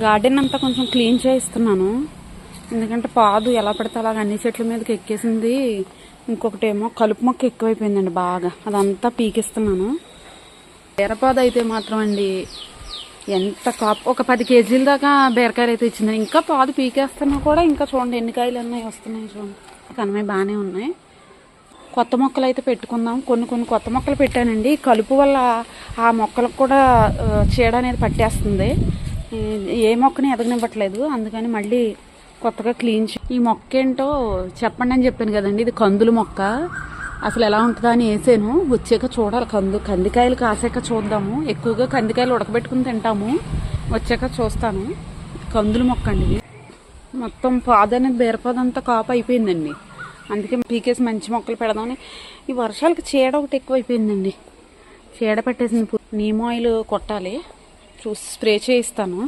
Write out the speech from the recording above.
Garden అంతా కొంచెం clean చేయిస్తున్నాను, ఎందుకంటే పాదు ఎలా పడితే అలాగ అన్ని చెట్ల మీదకి ఎక్కేసింది. ఇంకొకటేమో కలుపు మొక్క ఎక్కువైపోయిందండి బాగా, అదంతా పీకిస్తున్నాను. బీరపాదు అయితే మాత్రం అండి ఎంత కాపు, ఒక 10 కేజీల దాకా బీరకాయలు అయితే ఇచ్చింది. ఇంకా పాదు పీకేస్తున్నా కూడా ఇంకా చూడండి ఎన్ని కాయలు అన్నీ వస్తున్నాయి. చూడండి కనమే బాగానే ఉన్నాయి. కొత్త మొక్కలు అయితే పెట్టుకుందాం. కొన్ని కొత్త మొక్కలు పెట్టానండి. కలుపు వల్ల ఆ మొక్కలకు కూడా చీడ అనేది పట్టేస్తుంది, ఏ మొక్కని ఎదగనివ్వట్లేదు. అందుకని మళ్ళీ కొత్తగా క్లీన్ ఈ మొక్క ఏంటో చెప్పండి అని చెప్పాను కదండి. ఇది కందులు మొక్క. అసలు ఎలా ఉంటుందా అని వేసాను. వచ్చాక చూడాలి. కందికాయలు కాసాక చూద్దాము. ఎక్కువగా కందికాయలు ఉడకబెట్టుకుని తింటాము. వచ్చాక చూస్తాను. కందులు మొక్క అండి ఇది. మొత్తం పాదు అనేది బీరపాదు అంతా కాపు అయిపోయిందండి. అందుకే పీకేసి మంచి మొక్కలు పెడదామని. ఈ వర్షాలకి చీడ ఒకటి ఎక్కువ అయిపోయిందండి. చీడ పెట్టేసింది. నీమ్ ఆయిల్ కొట్టాలి, చూసి స్ప్రే చేయిస్తాను.